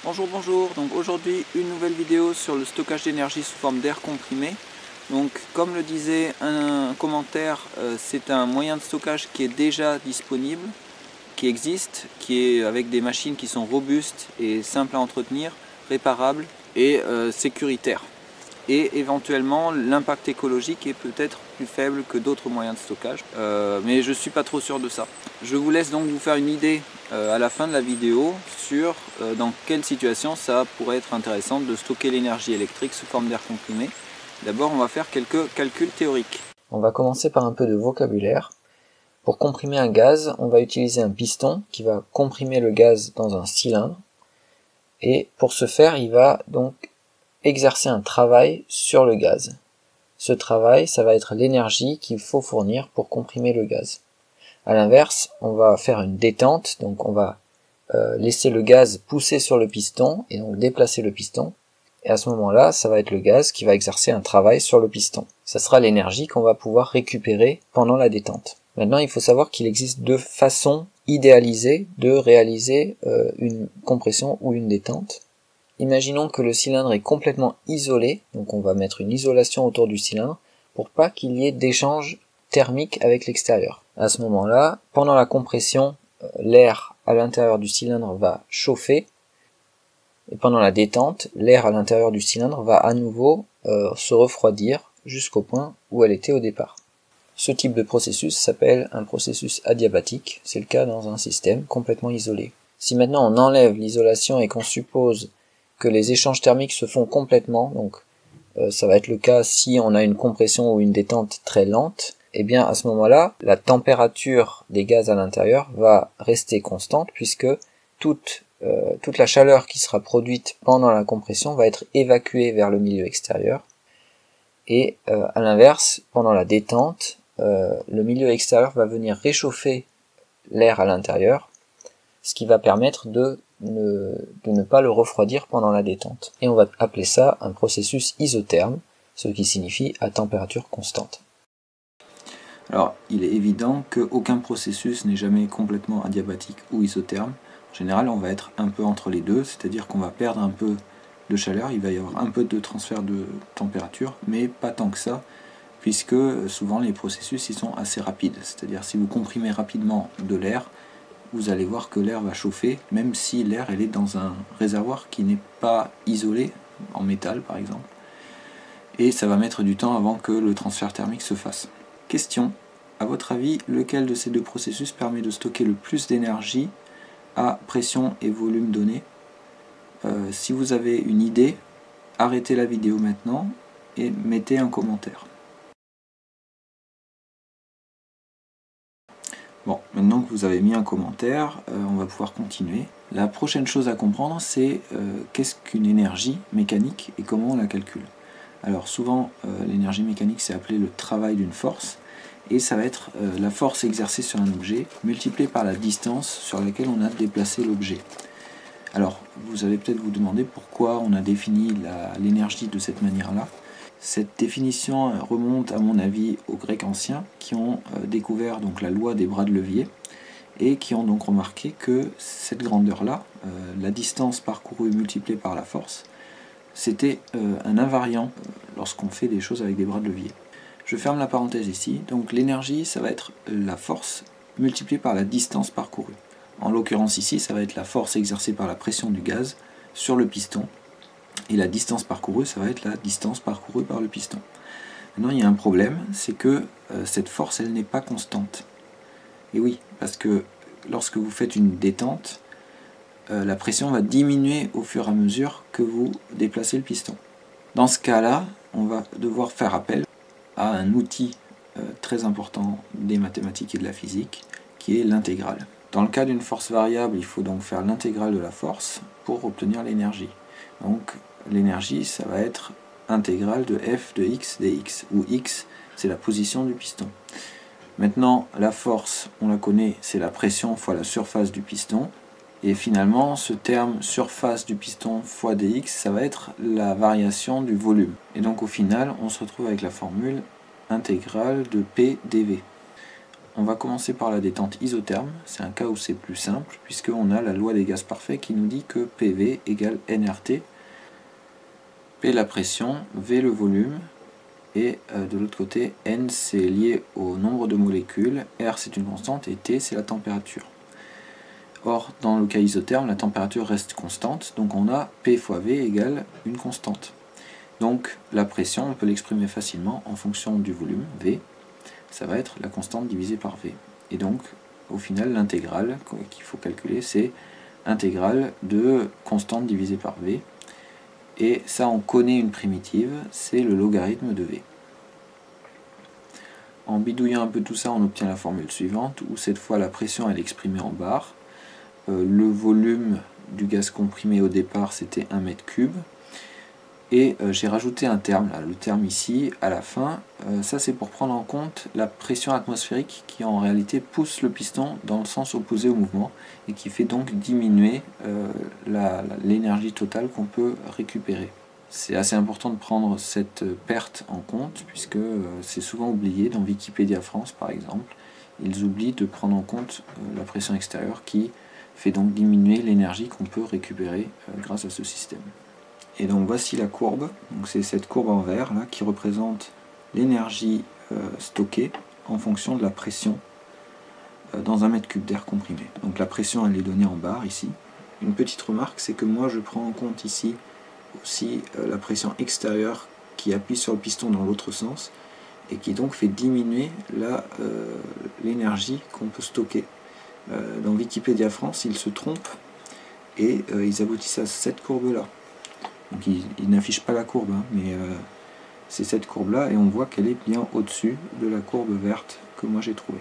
Bonjour, donc aujourd'hui une nouvelle vidéo sur le stockage d'énergie sous forme d'air comprimé. Donc comme le disait un commentaire, c'est un moyen de stockage qui est déjà disponible, qui existe, qui est avec des machines qui sont robustes et simples à entretenir, réparables et sécuritaires. Et éventuellement l'impact écologique est peut-être plus faible que d'autres moyens de stockage, mais je ne suis pas trop sûr de ça. Je vous laisse donc vous faire une idée à la fin de la vidéo sur dans quelle situation ça pourrait être intéressant de stocker l'énergie électrique sous forme d'air comprimé. D'abord on va faire quelques calculs théoriques. On va commencer par un peu de vocabulaire. Pour comprimer un gaz, on va utiliser un piston qui va comprimer le gaz dans un cylindre. Et pour ce faire, il va donc exercer un travail sur le gaz. Ce travail, ça va être l'énergie qu'il faut fournir pour comprimer le gaz. A l'inverse, on va faire une détente, donc on va laisser le gaz pousser sur le piston et donc déplacer le piston. Et à ce moment-là, ça va être le gaz qui va exercer un travail sur le piston. Ça sera l'énergie qu'on va pouvoir récupérer pendant la détente. Maintenant, il faut savoir qu'il existe deux façons idéalisées de réaliser une compression ou une détente. Imaginons que le cylindre est complètement isolé, donc on va mettre une isolation autour du cylindre pour pas qu'il y ait d'échange thermique avec l'extérieur. À ce moment-là, pendant la compression, l'air à l'intérieur du cylindre va chauffer, et pendant la détente, l'air à l'intérieur du cylindre va à nouveau se refroidir jusqu'au point où elle était au départ. Ce type de processus s'appelle un processus adiabatique, c'est le cas dans un système complètement isolé. Si maintenant on enlève l'isolation et qu'on suppose que les échanges thermiques se font complètement, donc ça va être le cas si on a une compression ou une détente très lente, et bien à ce moment-là, la température des gaz à l'intérieur va rester constante puisque toute la chaleur qui sera produite pendant la compression va être évacuée vers le milieu extérieur. Et à l'inverse, pendant la détente, le milieu extérieur va venir réchauffer l'air à l'intérieur, ce qui va permettre de ne pas le refroidir pendant la détente. Et on va appeler ça un processus isotherme, ce qui signifie à température constante. Alors il est évident qu'aucun processus n'est jamais complètement adiabatique ou isotherme. En général on va être un peu entre les deux, c'est-à-dire qu'on va perdre un peu de chaleur, il va y avoir un peu de transfert de température, mais pas tant que ça, puisque souvent les processus ils sont assez rapides. C'est-à-dire si vous comprimez rapidement de l'air, vous allez voir que l'air va chauffer, même si l'air elle est dans un réservoir qui n'est pas isolé, en métal par exemple, et ça va mettre du temps avant que le transfert thermique se fasse. Question, à votre avis, lequel de ces deux processus permet de stocker le plus d'énergie à pression et volume donné? Si vous avez une idée, arrêtez la vidéo maintenant et mettez un commentaire. Bon, maintenant que vous avez mis un commentaire, on va pouvoir continuer. La prochaine chose à comprendre, c'est qu'est-ce qu'une énergie mécanique et comment on la calcule. Alors souvent, l'énergie mécanique, c'est appelé le travail d'une force, et ça va être la force exercée sur un objet multipliée par la distance sur laquelle on a déplacé l'objet. Alors, vous allez peut-être vous demander pourquoi on a défini l'énergie de cette manière-là. Cette définition remonte à mon avis aux Grecs anciens qui ont découvert donc la loi des bras de levier et qui ont donc remarqué que cette grandeur-là, la distance parcourue multipliée par la force, c'était un invariant lorsqu'on fait des choses avec des bras de levier. Je ferme la parenthèse ici, donc l'énergie ça va être la force multipliée par la distance parcourue. En l'occurrence ici ça va être la force exercée par la pression du gaz sur le piston, et la distance parcourue ça va être la distance parcourue par le piston. Maintenant il y a un problème, c'est que cette force elle n'est pas constante. Et oui, parce que lorsque vous faites une détente, la pression va diminuer au fur et à mesure que vous déplacez le piston. Dans ce cas-là, on va devoir faire appel à un outil très important des mathématiques et de la physique, qui est l'intégrale. Dans le cas d'une force variable, il faut donc faire l'intégrale de la force pour obtenir l'énergie. Donc l'énergie, ça va être intégrale de f de x dx, où x, c'est la position du piston. Maintenant, la force, on la connaît, c'est la pression fois la surface du piston. Et finalement, ce terme surface du piston fois dx, ça va être la variation du volume. Et donc au final, on se retrouve avec la formule intégrale de P dV. on va commencer par la détente isotherme. C'est un cas où c'est plus simple, puisqu'on a la loi des gaz parfaits qui nous dit que PV égale nRT. P la pression, V le volume, et de l'autre côté, N c'est lié au nombre de molécules, R c'est une constante, et T c'est la température. Or, dans le cas isotherme, la température reste constante, donc on a P fois V égale une constante. Donc la pression, on peut l'exprimer facilement en fonction du volume, V, ça va être la constante divisée par V. Et donc, au final, l'intégrale qu'il faut calculer, c'est intégrale de constante divisée par V. Et ça, on connaît une primitive, c'est le logarithme de V. En bidouillant un peu tout ça, on obtient la formule suivante, où cette fois la pression elle est exprimée en bar. Le volume du gaz comprimé au départ, c'était 1 mètre cube. Et j'ai rajouté un terme, là, le terme ici, à la fin. Ça, c'est pour prendre en compte la pression atmosphérique qui, en réalité, pousse le piston dans le sens opposé au mouvement et qui fait donc diminuer l'énergie totale qu'on peut récupérer. C'est assez important de prendre cette perte en compte, puisque c'est souvent oublié dans Wikipédia France, par exemple. Ils oublient de prendre en compte la pression extérieure qui fait donc diminuer l'énergie qu'on peut récupérer grâce à ce système. Et donc voici la courbe, c'est cette courbe en vert là, qui représente l'énergie stockée en fonction de la pression dans un mètre cube d'air comprimé. Donc la pression elle est donnée en bar ici. Une petite remarque, c'est que moi je prends en compte ici aussi la pression extérieure qui appuie sur le piston dans l'autre sens et qui donc fait diminuer l'énergie qu'on peut stocker. Dans Wikipédia France, ils se trompent et ils aboutissent à cette courbe là. Donc il n'affiche pas la courbe, hein, mais c'est cette courbe là et on voit qu'elle est bien au-dessus de la courbe verte que moi j'ai trouvée.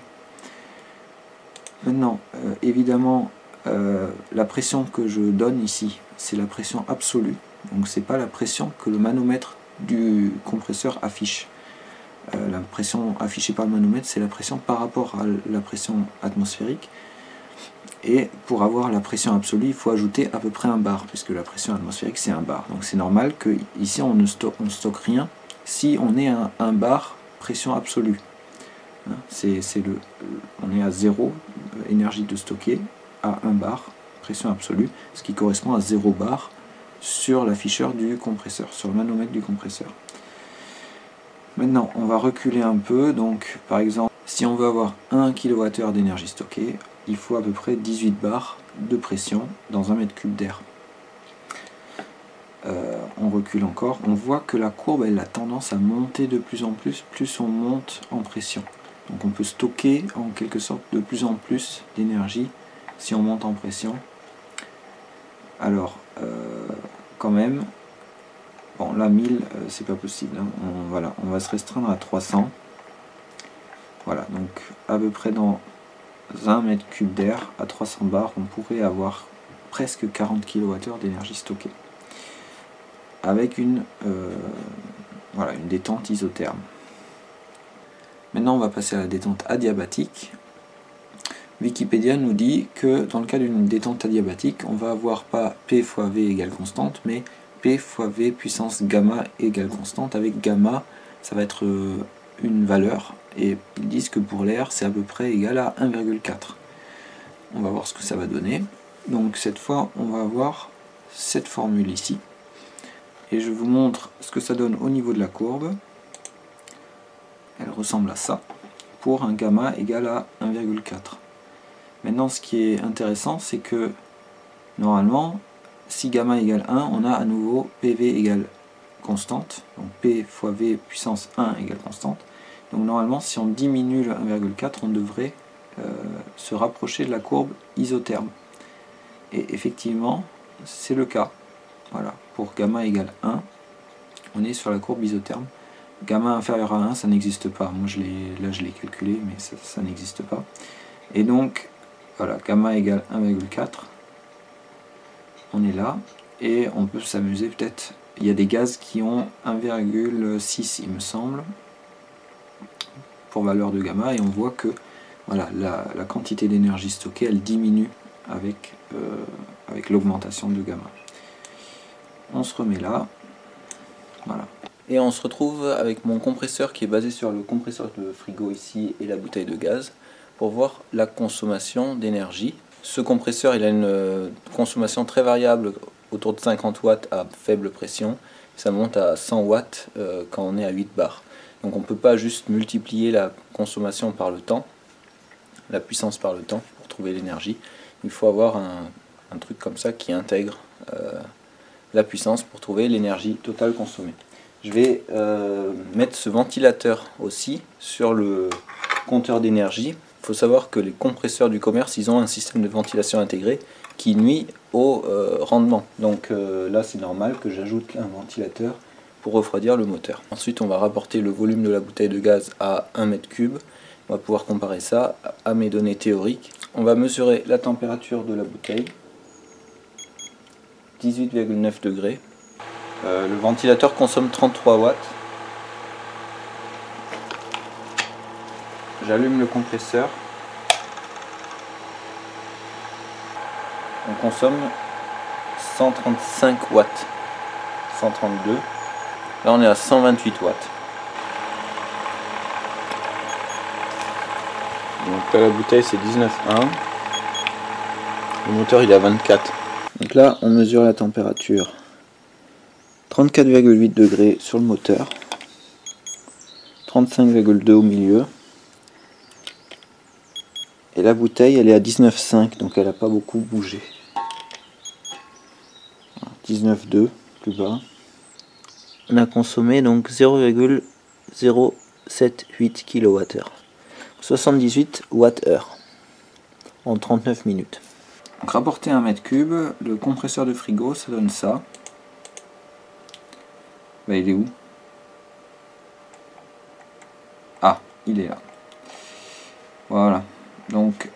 Maintenant, évidemment, la pression que je donne ici, c'est la pression absolue, donc c'est pas la pression que le manomètre du compresseur affiche. La pression affichée par le manomètre, c'est la pression par rapport à la pression atmosphérique. Et pour avoir la pression absolue, il faut ajouter à peu près un bar, puisque la pression atmosphérique c'est un bar. Donc c'est normal que ici on ne stocke rien si on est à un bar pression absolue. Hein, on est à 0 énergie de stocker à 1 bar pression absolue, ce qui correspond à 0 bar sur l'afficheur du compresseur, sur le manomètre du compresseur. Maintenant on va reculer un peu, donc par exemple si on veut avoir 1 kWh d'énergie stockée, il faut à peu près 18 bars de pression dans un mètre cube d'air. On recule encore, on voit que la courbe elle a tendance à monter de plus en plus on monte en pression. Donc on peut stocker en quelque sorte de plus en plus d'énergie si on monte en pression. Alors, quand même, bon là 1000 c'est pas possible, hein. Voilà, on va se restreindre à 300. Voilà, donc à peu près dans 1 mètre cube d'air à 300 bars, on pourrait avoir presque 40 kWh d'énergie stockée avec une détente isotherme. Maintenant on va passer à la détente adiabatique. Wikipédia nous dit que dans le cas d'une détente adiabatique, on va avoir pas P fois V égale constante, mais P fois V puissance gamma égale constante, avec gamma ça va être une valeur, et ils disent que pour l'air c'est à peu près égal à 1,4. On va voir ce que ça va donner. Donc cette fois on va avoir cette formule ici, et je vous montre ce que ça donne au niveau de la courbe. Elle ressemble à ça, pour un gamma égal à 1,4. Maintenant ce qui est intéressant, c'est que normalement, si gamma égale 1, on a à nouveau PV égale constante, donc P fois V puissance 1 égale constante. Donc normalement, si on diminue le 1,4, on devrait se rapprocher de la courbe isotherme. Et effectivement, c'est le cas. Voilà, pour gamma égale 1, on est sur la courbe isotherme. Gamma inférieur à 1, ça n'existe pas. Moi, je l'ai calculé, mais ça n'existe pas. Et donc, voilà, gamma égale 1,4. On est là. Et on peut s'amuser peut-être. Il y a des gaz qui ont 1,6, il me semble, pour valeur de gamma. Et on voit que voilà, la quantité d'énergie stockée, elle diminue avec l'augmentation de gamma. On se remet là. Voilà. Et on se retrouve avec mon compresseur qui est basé sur le compresseur de frigo ici et la bouteille de gaz pour voir la consommation d'énergie. Ce compresseur il a une consommation très variable, autour de 50 watts à faible pression. Ça monte à 100 watts quand on est à 8 bars. Donc on ne peut pas juste multiplier la consommation par le temps, la puissance par le temps pour trouver l'énergie. Il faut avoir un truc comme ça qui intègre la puissance pour trouver l'énergie totale consommée. Je vais mettre ce ventilateur aussi sur le compteur d'énergie. Il faut savoir que les compresseurs du commerce, ils ont un système de ventilation intégré qui nuit au rendement. Donc là, c'est normal que j'ajoute un ventilateur pour refroidir le moteur. Ensuite, on va rapporter le volume de la bouteille de gaz à 1 m3. On va pouvoir comparer ça à mes données théoriques. On va mesurer la température de la bouteille. 18,9 degrés. Le ventilateur consomme 33 watts. J'allume le compresseur. On consomme 135 watts. 132. Là on est à 128 watts. Donc là la bouteille c'est 19,1. Le moteur il est à 24. Donc là on mesure la température. 34,8 degrés sur le moteur. 35,2 au milieu. Et la bouteille elle est à 19,5 donc elle n'a pas beaucoup bougé. 19,2 plus bas. On a consommé donc 0,078 kWh. 78 Wh en 39 minutes. Donc rapporté à 1 m3, le compresseur de frigo ça donne ça. Bah, il est où? Ah, il est là. Voilà. Donc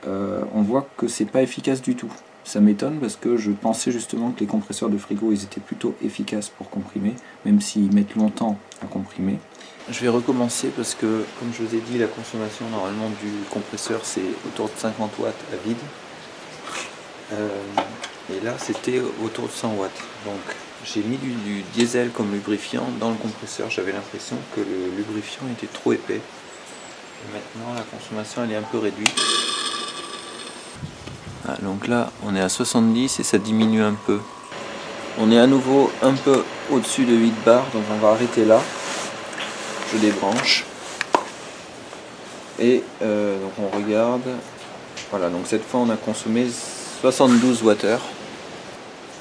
on voit que c'est pas efficace du tout. Ça m'étonne parce que je pensais justement que les compresseurs de frigo ils étaient plutôt efficaces pour comprimer, même s'ils mettent longtemps à comprimer. Je vais recommencer parce que, comme je vous ai dit, la consommation normalement du compresseur c'est autour de 50 watts à vide. Et là c'était autour de 100 watts. Donc j'ai mis du diesel comme lubrifiant dans le compresseur. J'avais l'impression que le lubrifiant était trop épais. Et maintenant la consommation elle est un peu réduite. Ah, donc là on est à 70 et ça diminue un peu. On est à nouveau un peu au-dessus de 8 bars, donc on va arrêter là. Je débranche. Et donc on regarde. Voilà, donc cette fois on a consommé 72 Wh.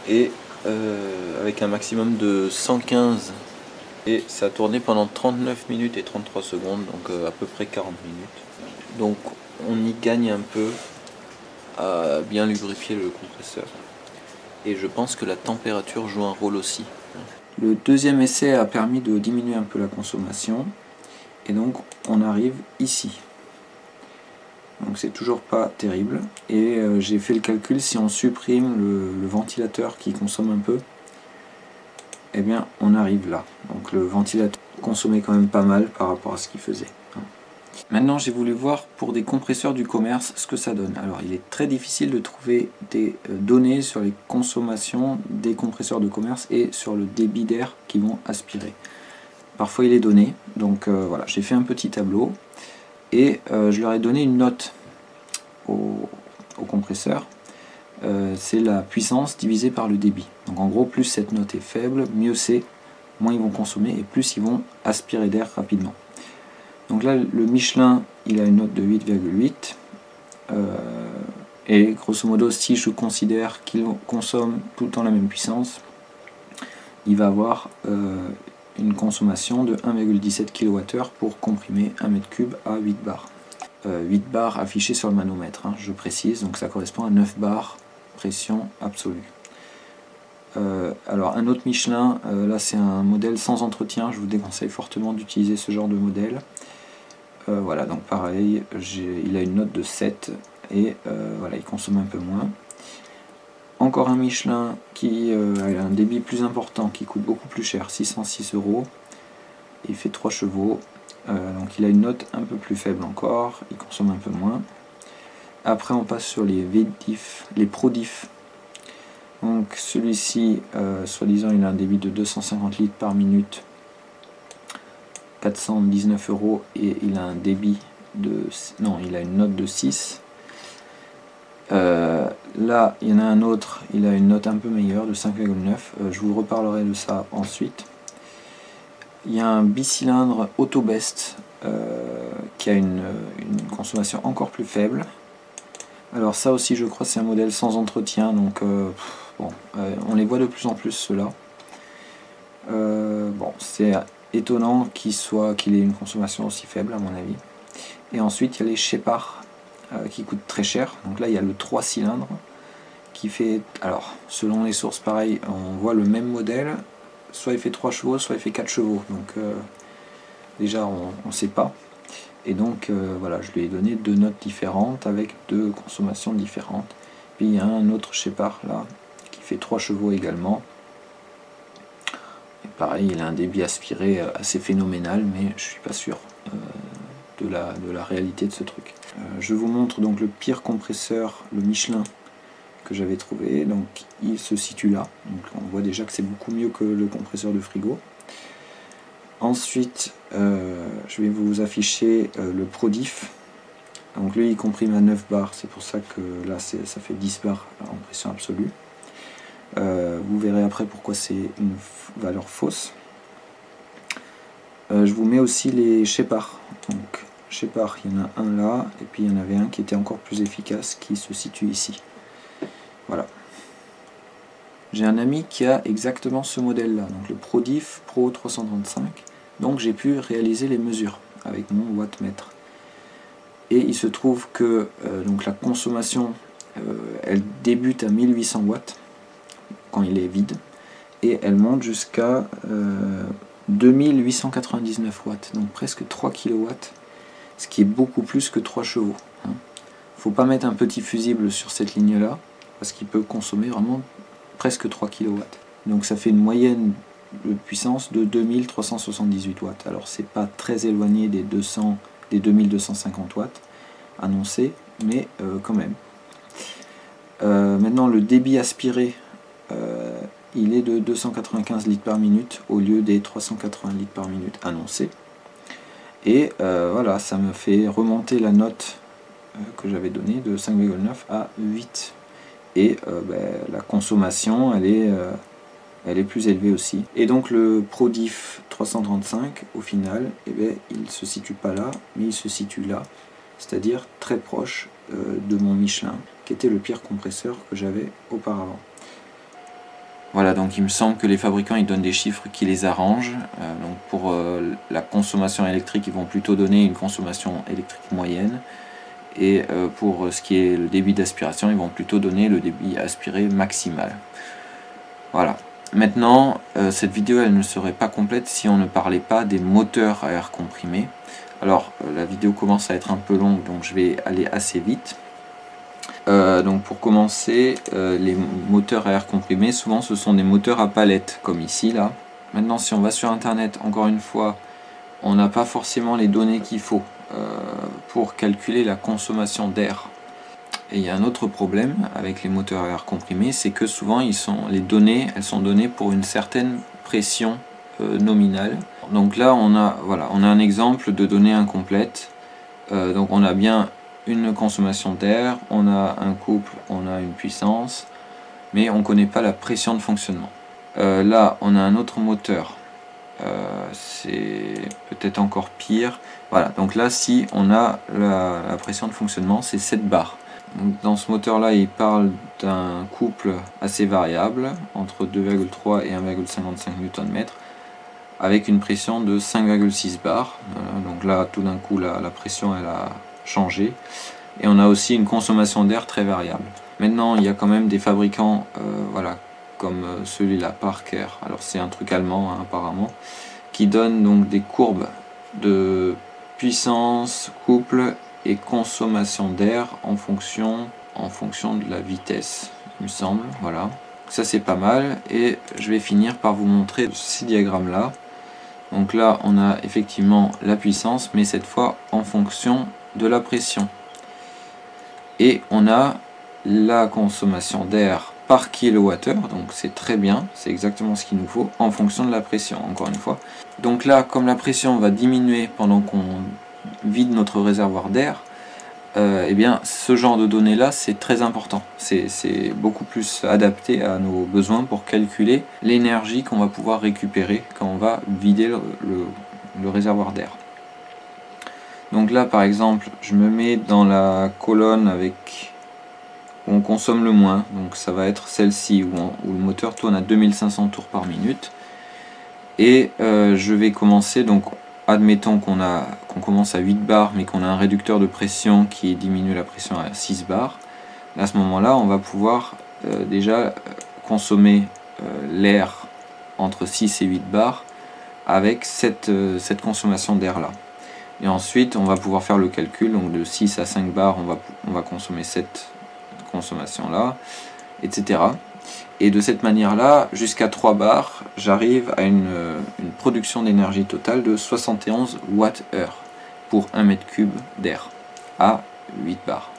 Et avec un maximum de 115. Et ça a tourné pendant 39 minutes et 33 secondes, donc à peu près 40 minutes. Donc on y gagne un peu à bien lubrifier le compresseur. Et je pense que la température joue un rôle aussi. Le deuxième essai a permis de diminuer un peu la consommation. Et donc on arrive ici. Donc c'est toujours pas terrible. Et j'ai fait le calcul, si on supprime le ventilateur qui consomme un peu, eh bien on arrive là. Donc le ventilateur consommait quand même pas mal par rapport à ce qu'il faisait. Maintenant j'ai voulu voir pour des compresseurs du commerce ce que ça donne. Alors il est très difficile de trouver des données sur les consommations des compresseurs de commerce et sur le débit d'air qu'ils vont aspirer. Parfois il est donné, donc voilà, j'ai fait un petit tableau et je leur ai donné une note au compresseur. C'est la puissance divisée par le débit. Donc en gros, plus cette note est faible, mieux c'est, moins ils vont consommer et plus ils vont aspirer d'air rapidement. Donc là, le Michelin, il a une note de 8,8. Et grosso modo, si je considère qu'il consomme tout le temps la même puissance, il va avoir une consommation de 1,17 kWh pour comprimer 1 m3 à 8 bars. 8 bars affichés sur le manomètre, hein, je précise, donc ça correspond à 9 bars pression absolue. Alors un autre Michelin, là c'est un modèle sans entretien, je vous déconseille fortement d'utiliser ce genre de modèle. Voilà, donc pareil, il a une note de 7 et voilà, il consomme un peu moins. Encore un Michelin qui a un débit plus important, qui coûte beaucoup plus cher, 606 €. Il fait 3 chevaux, donc il a une note un peu plus faible encore, il consomme un peu moins. Après on passe sur les VDIF, les ProDIF. Donc celui-ci, soi-disant, il a un débit de 250 litres par minute, 419 € et il a un débit Non, il a une note de 6. Là, il y en a un autre, il a une note un peu meilleure de 5,9. Je vous reparlerai de ça ensuite. Il y a un bicylindre Autobest qui a une consommation encore plus faible. Alors ça aussi, je crois, c'est un modèle sans entretien, donc on les voit de plus en plus ceux-là. Bon, c'est étonnant qu'il ait une consommation aussi faible à mon avis. Et ensuite, il y a les Shepard qui coûtent très cher. Donc là, il y a le 3 cylindres qui fait, alors selon les sources, pareil, on voit le même modèle. Soit il fait 3 chevaux, soit il fait 4 chevaux. Donc déjà, on ne sait pas. Et donc voilà, je lui ai donné 2 notes différentes avec 2 consommations différentes. Puis il y a un autre Shepard là qui fait 3 chevaux également. Et pareil, il a un débit aspiré assez phénoménal, mais je suis pas sûr de la réalité de ce truc. Je vous montre donc le pire compresseur, le Michelin, que j'avais trouvé. Donc il se situe là. Donc on voit déjà que c'est beaucoup mieux que le compresseur de frigo. Ensuite, je vais vous afficher le ProDiff. Donc lui, il comprime à 9 bars, c'est pour ça que là, ça fait 10 bars en pression absolue. Vous verrez après pourquoi c'est une valeur fausse. Je vous mets aussi les Shepard. Donc Shepard, il y en a un là, et puis il y en avait un qui était encore plus efficace, qui se situe ici. Voilà. J'ai un ami qui a exactement ce modèle-là, donc le ProDiff Pro 335. Donc j'ai pu réaliser les mesures avec mon wattmètre. Et il se trouve que donc la consommation, elle débute à 1800 watts quand il est vide, et elle monte jusqu'à 2899 watts, donc presque 3 kW, ce qui est beaucoup plus que 3 chevaux. Faut pas mettre un petit fusible sur cette ligne-là, parce qu'il peut consommer vraiment presque 3 kW. Donc ça fait une moyenne de puissance de 2378 watts. Alors c'est pas très éloigné des 2250 watts annoncés, mais quand même. Maintenant le débit aspiré, il est de 295 litres par minute au lieu des 380 litres par minute annoncés. Et voilà, ça me fait remonter la note que j'avais donnée de 5,9 à 8. Et la consommation, elle est plus élevée aussi. Et donc le ProDiff 335, au final, il ne se situe pas là, mais il se situe là, c'est-à-dire très proche de mon Michelin, qui était le pire compresseur que j'avais auparavant. Voilà, donc il me semble que les fabricants ils donnent des chiffres qui les arrangent. Donc pour la consommation électrique, ils vont plutôt donner une consommation électrique moyenne. Et pour ce qui est le débit d'aspiration, ils vont plutôt donner le débit aspiré maximal. Voilà. Maintenant, cette vidéo elle ne serait pas complète si on ne parlait pas des moteurs à air comprimé. Alors, la vidéo commence à être un peu longue, donc je vais aller assez vite. Donc pour commencer, les moteurs à air comprimé, souvent ce sont des moteurs à palette, comme ici là. Maintenant, si on va sur internet, encore une fois, on n'a pas forcément les données qu'il faut pour calculer la consommation d'air. Et il y a un autre problème avec les moteurs à air comprimé, c'est que souvent les données, elles sont données pour une certaine pression nominale. Donc là, on a un exemple de données incomplètes. Donc on a bien une consommation d'air, on a un couple, on a une puissance, mais on ne connaît pas la pression de fonctionnement. Là, on a un autre moteur. C'est peut-être encore pire. Voilà, donc là, si on a la pression de fonctionnement, c'est 7 bars. Donc, dans ce moteur-là, il parle d'un couple assez variable, entre 2,3 et 1,55 Nm, avec une pression de 5,6 bars. Donc là, tout d'un coup, la pression, elle a changé. Et on a aussi une consommation d'air très variable. Maintenant, il y a quand même des fabricants, comme celui-là, Parker, alors c'est un truc allemand apparemment, qui donne donc des courbes de puissance, couple et consommation d'air en fonction de la vitesse, il me semble. Voilà, ça c'est pas mal, et je vais finir par vous montrer ces diagrammes là. Donc là on a effectivement la puissance, mais cette fois en fonction de la pression, et on a la consommation d'air par kilowattheure, donc c'est très bien, c'est exactement ce qu'il nous faut en fonction de la pression, encore une fois. Donc là, comme la pression va diminuer pendant qu'on vide notre réservoir d'air, eh bien ce genre de données là c'est très important, c'est beaucoup plus adapté à nos besoins pour calculer l'énergie qu'on va pouvoir récupérer quand on va vider le réservoir d'air. Donc là par exemple je me mets dans la colonne avec où on consomme le moins, donc ça va être celle-ci où le moteur tourne à 2500 tours par minute, et je vais commencer, donc admettons qu'on commence à 8 bars mais qu'on a un réducteur de pression qui diminue la pression à 6 bars. À ce moment là on va pouvoir déjà consommer l'air entre 6 et 8 bars avec cette consommation d'air là. Et ensuite on va pouvoir faire le calcul, donc de 6 à 5 bars on va consommer cette consommation là, etc. Et de cette manière là, jusqu'à 3 bars, j'arrive à une production d'énergie totale de 71 Wh pour 1 mètre cube d'air à 8 bars.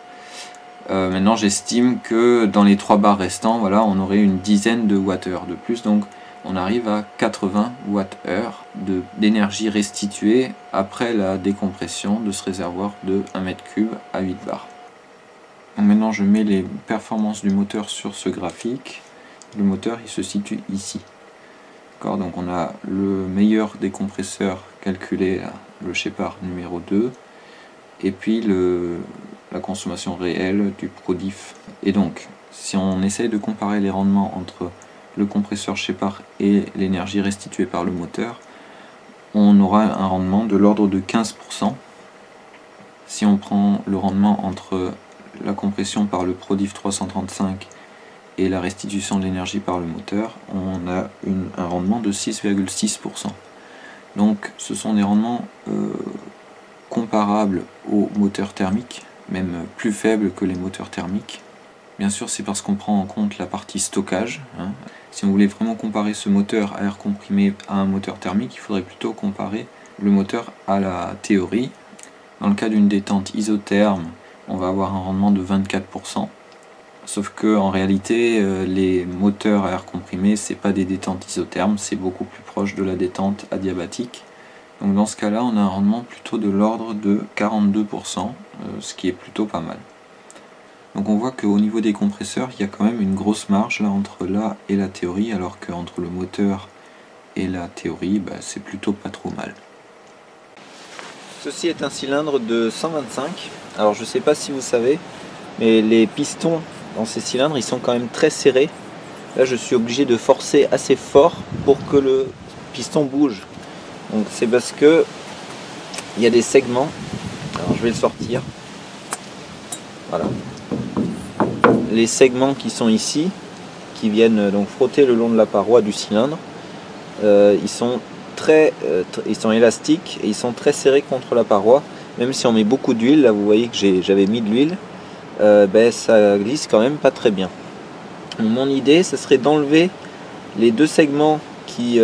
Maintenant j'estime que dans les 3 bars restants, voilà, on aurait une dizaine de Wh de plus, donc on arrive à 80 Wh d'énergie restituée après la décompression de ce réservoir de 1 mètre cube à 8 bars. Donc maintenant je mets les performances du moteur sur ce graphique. Le moteur il se situe ici. Donc on a le meilleur des compresseurs calculé, là, le Shepard numéro 2, et puis la consommation réelle du ProDiff. Et donc si on essaye de comparer les rendements entre le compresseur Shepard et l'énergie restituée par le moteur, on aura un rendement de l'ordre de 15%. Si on prend le rendement entre la compression par le ProDiff 335 et la restitution de l'énergie par le moteur, on a un rendement de 6,6%. Donc ce sont des rendements comparables aux moteurs thermiques, même plus faibles que les moteurs thermiques. Bien sûr c'est parce qu'on prend en compte la partie stockage. Si on voulait vraiment comparer ce moteur à air comprimé à un moteur thermique, il faudrait plutôt comparer le moteur à la théorie. Dans le cas d'une détente isotherme, on va avoir un rendement de 24%. Sauf que en réalité, les moteurs à air comprimé, c'est pas des détentes isothermes, c'est beaucoup plus proche de la détente adiabatique. Donc dans ce cas-là, on a un rendement plutôt de l'ordre de 42%, ce qui est plutôt pas mal. Donc on voit qu'au niveau des compresseurs, il y a quand même une grosse marge là entre là et la théorie, alors qu'entre le moteur et la théorie, c'est plutôt pas trop mal. Ceci est un cylindre de 125. Alors je sais pas si vous savez, mais les pistons dans ces cylindres ils sont quand même très serrés. Là je suis obligé de forcer assez fort pour que le piston bouge. Donc c'est parce que il y a des segments. Alors je vais le sortir. Voilà. Les segments qui sont ici, qui viennent donc frotter le long de la paroi du cylindre, ils sont élastiques et ils sont très serrés contre la paroi. Même si on met beaucoup d'huile, là vous voyez que j'avais mis de l'huile, ça glisse quand même pas très bien. Mon idée, ce serait d'enlever les deux segments qui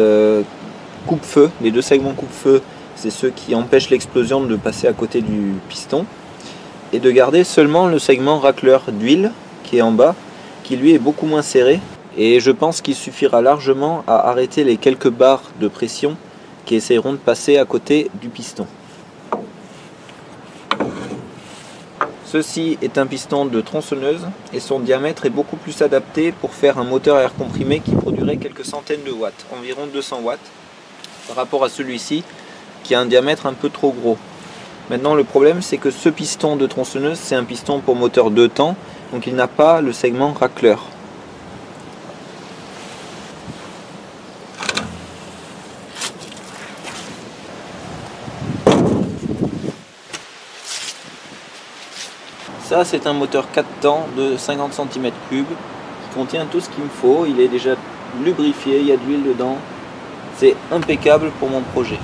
coupe-feu. Les deux segments coupe-feu, c'est ceux qui empêchent l'explosion de passer à côté du piston, et de garder seulement le segment racleur d'huile qui est en bas, qui lui est beaucoup moins serré, et je pense qu'il suffira largement à arrêter les quelques barres de pression qui essayeront de passer à côté du piston. Ceci est un piston de tronçonneuse et son diamètre est beaucoup plus adapté pour faire un moteur à air comprimé qui produirait quelques centaines de watts, environ 200 watts, par rapport à celui-ci qui a un diamètre un peu trop gros. Maintenant le problème c'est que ce piston de tronçonneuse c'est un piston pour moteur 2 temps, donc il n'a pas le segment racleur. Ça c'est un moteur 4 temps de 50 cm3 qui contient tout ce qu'il me faut, il est déjà lubrifié, il y a de l'huile dedans, c'est impeccable pour mon projet.